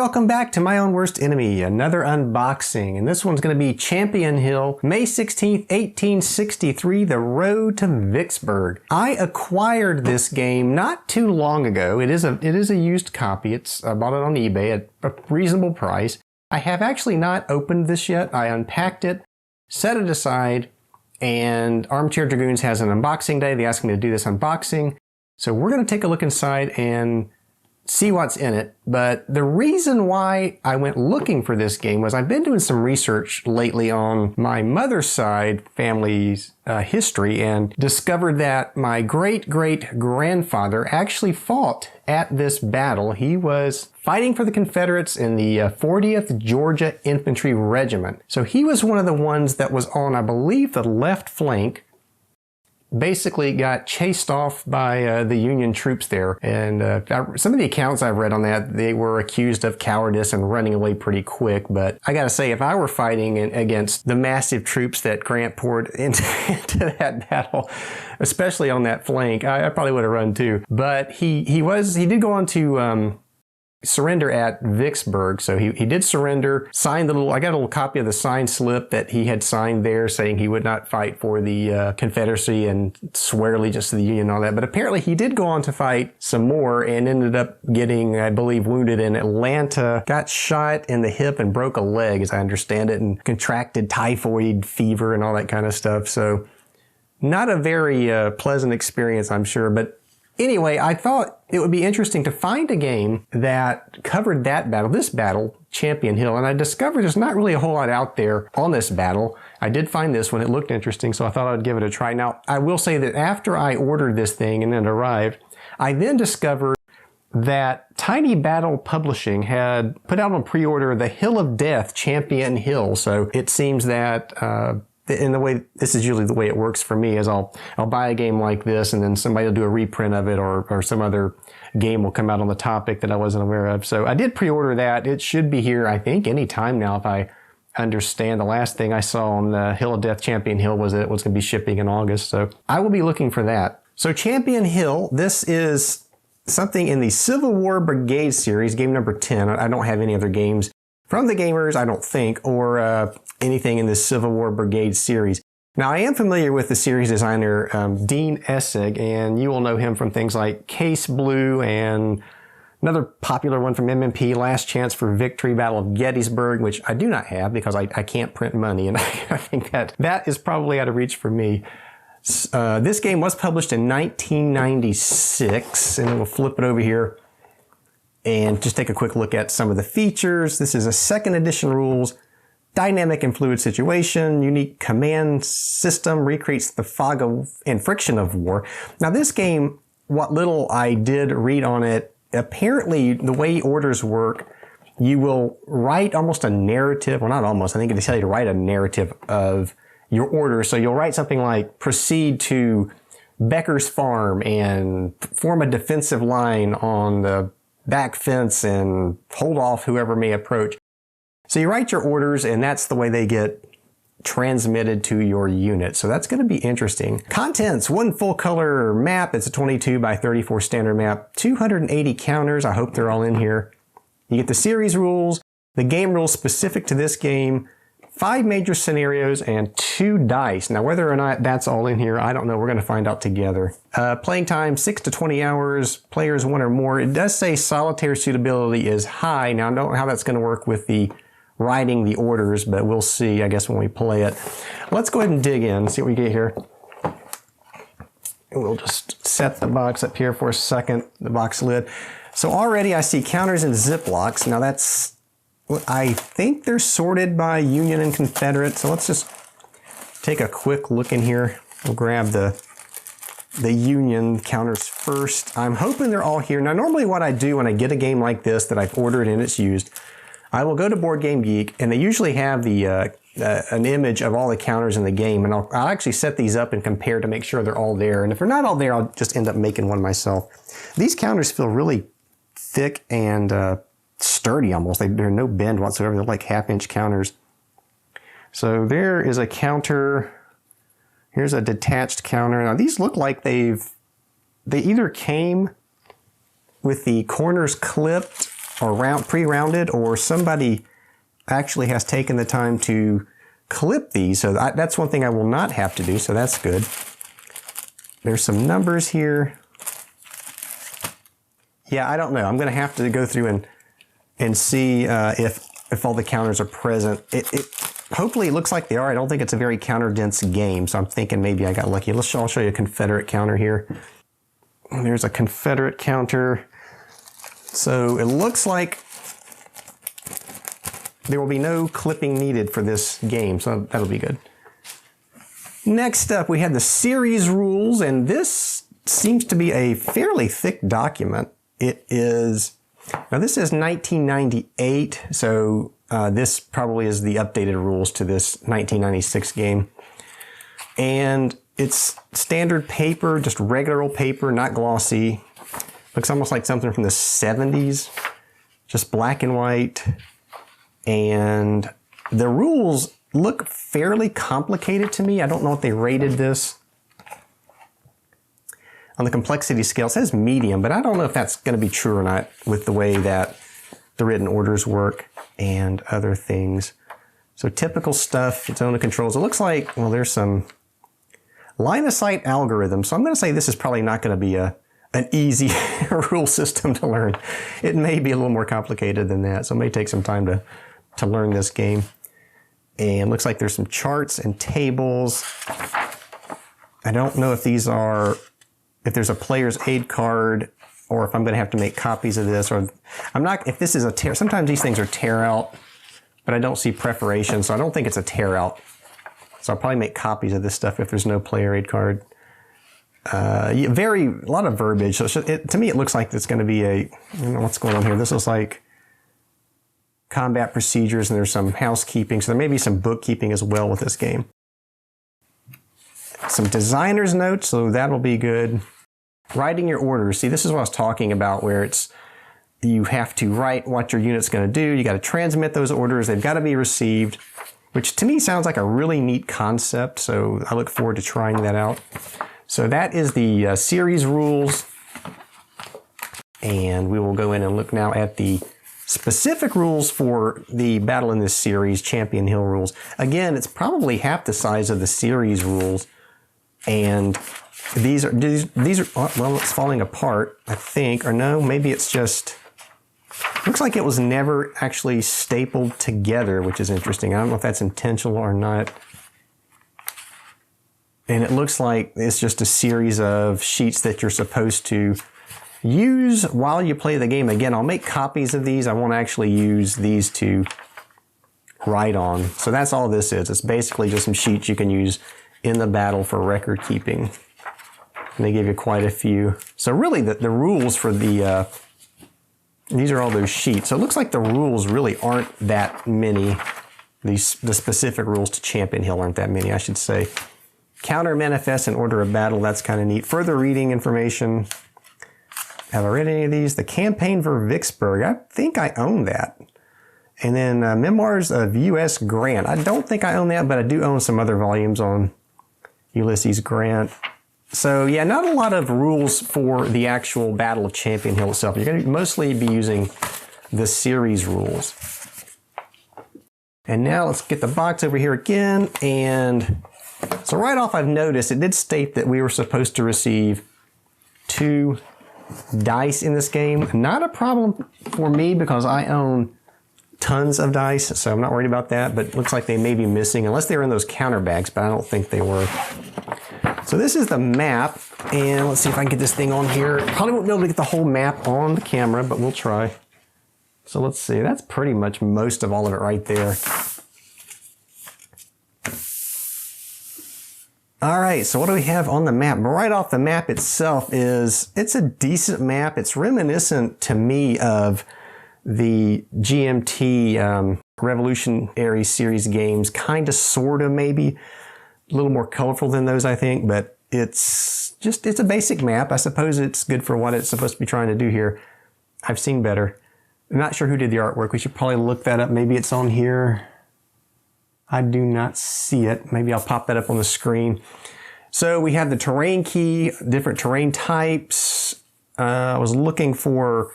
welcome back to My Own Worst Enemy, another unboxing, and this one's going to be Champion Hill, May 16th, 1863, The Road to Vicksburg. I acquired this game not too long ago. It is a used copy. I bought it on eBay at a reasonable price. I have actually not opened this yet. I unpacked it, set it aside, and Armchair Dragoons has an unboxing day. They asked me to do this unboxing, so we're going to take a look inside and see what's in it. But the reason why I went looking for this game was I've been doing some research lately on my mother's side family's history and discovered that my great-great-grandfather actually fought at this battle. He was fighting for the Confederates in the 40th Georgia Infantry Regiment. So he was one of the ones that was on, I believe, the left flank. Basically got chased off by the Union troops there. And some of the accounts I've read on that, they were accused of cowardice and running away pretty quick. But I gotta say, if I were fighting against the massive troops that Grant poured into that battle, especially on that flank, I probably would have run too. But he did go on to surrender at Vicksburg. So he did surrender, signed I got a little copy of the signed slip that he had signed there saying he would not fight for the Confederacy and swear allegiance to the Union and all that. But apparently he did go on to fight some more and ended up getting, I believe, wounded in Atlanta, got shot in the hip and broke a leg, as I understand it, and contracted typhoid fever and all that kind of stuff. So not a very pleasant experience, I'm sure. But anyway, I thought it would be interesting to find a game that covered that battle, this battle, Champion Hill, and I discovered there's not really a whole lot out there on this battle. I did find this one. It looked interesting, so I thought I'd give it a try. Now, I will say that after I ordered this thing and it arrived, I then discovered that Tiny Battle Publishing had put out on pre-order the Hill of Death Champion Hill, so it seems that in the way, this is usually the way it works for me, is I'll buy a game like this and then somebody will do a reprint of it, or some other game will come out on the topic that I wasn't aware of. So I did pre-order that. It should be here, I think, any time now if I understand. The last thing I saw on the Hill of Death Champion Hill was that it was going to be shipping in August. So I will be looking for that. So Champion Hill, this is something in the Civil War Brigade series, game number 10. I don't have any other games from the Gamers, I don't think, or anything in the Civil War Brigade series. Now, I am familiar with the series designer Dean Essig, and you will know him from things like Case Blue and another popular one from MMP, Last Chance for Victory, Battle of Gettysburg, which I do not have because I can't print money, and I think that is probably out of reach for me. This game was published in 1996, and we'll flip it over here and just take a quick look at some of the features. This is a second edition rules, dynamic and fluid situation, unique command system, recreates the fog and friction of war. Now this game, what little I did read on it, apparently the way orders work, you will write almost a narrative, well not almost, I think they tell you to write a narrative of your order. So you'll write something like, proceed to Becker's farm and form a defensive line on the back fence and hold off whoever may approach. So you write your orders and that's the way they get transmitted to your unit. So that's going to be interesting. Contents, one full color map. It's a 22 by 34 standard map, 280 counters. I hope they're all in here. You get the series rules, the game rules specific to this game, 5 major scenarios, and 2 dice. Now, whether or not that's all in here, I don't know. We're going to find out together. Playing time, 6 to 20 hours, players 1 or more. It does say solitaire suitability is high. Now, I don't know how that's going to work with the writing the orders, but we'll see, I guess, when we play it. Let's go ahead and dig in, see what we get here. We'll just set the box up here for a second, the box lid. So already I see counters and Ziplocs. Now that's, I think they're sorted by Union and Confederate. So let's just take a quick look in here. We'll grab the Union counters first. I'm hoping they're all here. Now, normally what I do when I get a game like this that I've ordered and it's used, I will go to Board Game Geek, and they usually have an image of all the counters in the game, and I'll actually set these up and compare to make sure they're all there. And if they're not all there, I'll just end up making one myself. These counters feel really thick and sturdy almost. They're no bend whatsoever. They're like half-inch counters. So there is a counter. Here's a detached counter. Now these look like they either came with the corners clipped are pre-rounded, or somebody actually has taken the time to clip these. So that's one thing I will not have to do, so that's good. There's some numbers here. Yeah, I don't know. I'm going to have to go through and see if all the counters are present. Hopefully it looks like they are. I don't think it's a very counter-dense game, so I'm thinking maybe I got lucky. I'll show you a Confederate counter here. There's a Confederate counter. So it looks like there will be no clipping needed for this game, so that'll be good. Next up, we have the series rules, and this seems to be a fairly thick document. It is, now this is 1998, so this probably is the updated rules to this 1996 game. And it's standard paper, just regular old paper, not glossy. Looks almost like something from the 70s, just black and white. And the rules look fairly complicated to me. I don't know if they rated this. On the complexity scale, it says medium, but I don't know if that's going to be true or not with the way that the written orders work and other things. So typical stuff, its own controls. It looks like, well, there's some line of sight algorithm. So I'm going to say this is probably not going to be an easy rule system to learn. It may be a little more complicated than that. So it may take some time to learn this game. And looks like there's some charts and tables. I don't know if these are, if there's a player's aid card, or if I'm going to have to make copies of this, or I'm not, if this is a tear, sometimes these things are tear out, but I don't see perforation, so I don't think it's a tear out. So I'll probably make copies of this stuff if there's no player aid card. A lot of verbiage. So to me, it looks like it's going to be I don't know what's going on here. This looks like combat procedures, and there's some housekeeping. So there may be some bookkeeping as well with this game. Some designer's notes, so that'll be good. Writing your orders. See, this is what I was talking about, where it's you have to write what your unit's going to do. You got to transmit those orders. They've got to be received, which to me sounds like a really neat concept. So I look forward to trying that out. So that is the series rules. And we will go in and look now at the specific rules for the Battle in this series, Champion Hill rules. Again, it's probably half the size of the series rules. And these are, well, it's falling apart, I think, or no, maybe it's just, looks like it was never actually stapled together, which is interesting. I don't know if that's intentional or not. And it looks like it's just a series of sheets that you're supposed to use while you play the game. Again, I'll make copies of these. I won't actually use these to write on. So that's all this is. It's basically just some sheets you can use in the battle for record keeping. And they give you quite a few. So really the rules for the, these are all those sheets. So it looks like the rules really aren't that many. The specific rules to Champion Hill aren't that many, I should say. Counter, manifest, and order of battle. That's kind of neat. Further reading information. Have I read any of these? The Campaign for Vicksburg. I think I own that. And then Memoirs of U.S. Grant. I don't think I own that, but I do own some other volumes on Ulysses Grant. So yeah, not a lot of rules for the actual Battle of Champion Hill itself. You're going to mostly be using the series rules. And now let's get the box over here again. And so right off, I've noticed it did state that we were supposed to receive 2 dice in this game. Not a problem for me because I own tons of dice, so I'm not worried about that, but it looks like they may be missing, unless they were in those counter bags, but I don't think they were. So this is the map, and let's see if I can get this thing on here. Probably won't be able to get the whole map on the camera, but we'll try. So let's see, that's pretty much most of all of it right there. All right, so what do we have on the map? Right off the map itself it's a decent map. It's reminiscent to me of the GMT Revolutionary Series games, kind of, sort of, maybe a little more colorful than those, I think, but it's a basic map. I suppose it's good for what it's supposed to be trying to do here. I've seen better. I'm not sure who did the artwork. We should probably look that up. Maybe it's on here. I do not see it. Maybe I'll pop that up on the screen. So we have the terrain key, different terrain types. I was looking for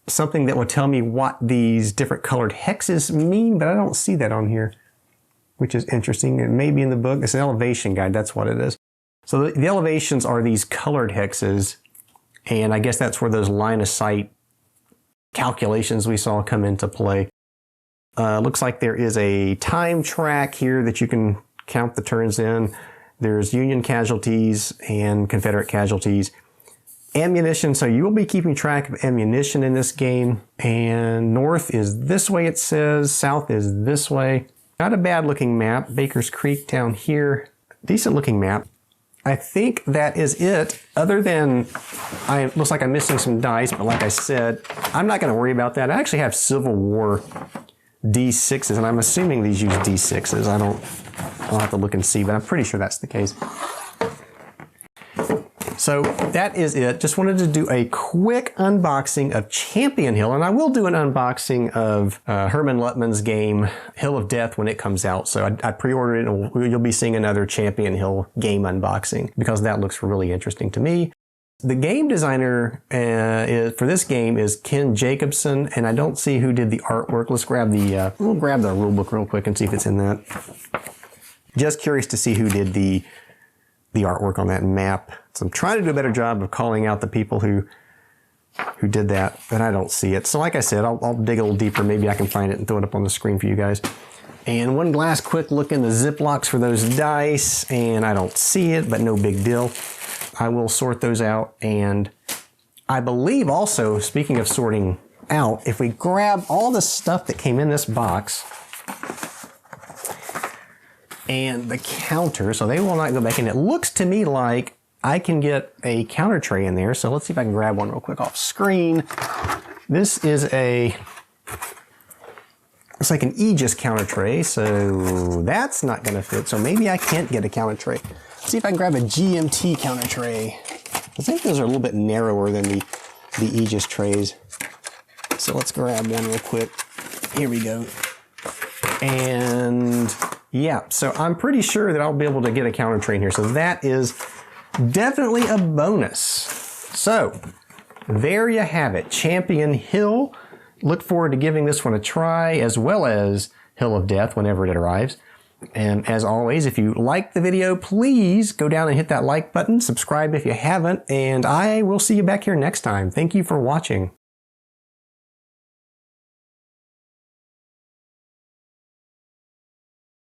something that will tell me what these different colored hexes mean, but I don't see that on here, which is interesting. It may be in the book. It's an elevation guide. That's what it is. So the elevations are these colored hexes, and I guess that's where those line of sight calculations we saw come into play. Looks like there is a time track here that you can count the turns in. There's Union casualties and Confederate casualties. Ammunition, so you will be keeping track of ammunition in this game. And north is this way, it says. South is this way. Not a bad looking map. Baker's Creek down here. Decent looking map. I think that is it, other than looks like I'm missing some dice, but like I said, I'm not going to worry about that. I actually have Civil War D6s, and I'm assuming these use D6s. I'll have to look and see, but I'm pretty sure that's the case. So that is it. Just wanted to do a quick unboxing of Champion Hill, and I will do an unboxing of Herman Luttman's game, Hill of Death, when it comes out. So I pre-ordered it, and you'll be seeing another Champion Hill game unboxing because that looks really interesting to me. The game designer for this game is Ken Jacobson, and I don't see who did the artwork. Let's grab we'll grab the rule book real quick and see if it's in that. Just curious to see who did the artwork on that map. So I'm trying to do a better job of calling out the people who did that, but I don't see it. So like I said, I'll dig a little deeper. Maybe I can find it and throw it up on the screen for you guys. And one last quick look in the Ziplocs for those dice, and I don't see it, but no big deal. I will sort those out. And I believe also, speaking of sorting out, if we grab all the stuff that came in this box and the counter, so they will not go back in. It looks to me like I can get a counter tray in there. So let's see if I can grab one real quick off screen. This is it's like an Aegis counter tray, so that's not gonna fit. So maybe I can't get a counter tray. Let's see if I can grab a GMT counter tray. I think those are a little bit narrower than the Aegis trays. So let's grab one real quick. Here we go. And yeah, so I'm pretty sure that I'll be able to get a counter tray in here. So that is definitely a bonus. So there you have it, Champion Hill. Look forward to giving this one a try, as well as Hill of Death whenever it arrives. And as always, if you like the video, please go down and hit that like button, subscribe if you haven't, and I will see you back here next time. Thank you for watching.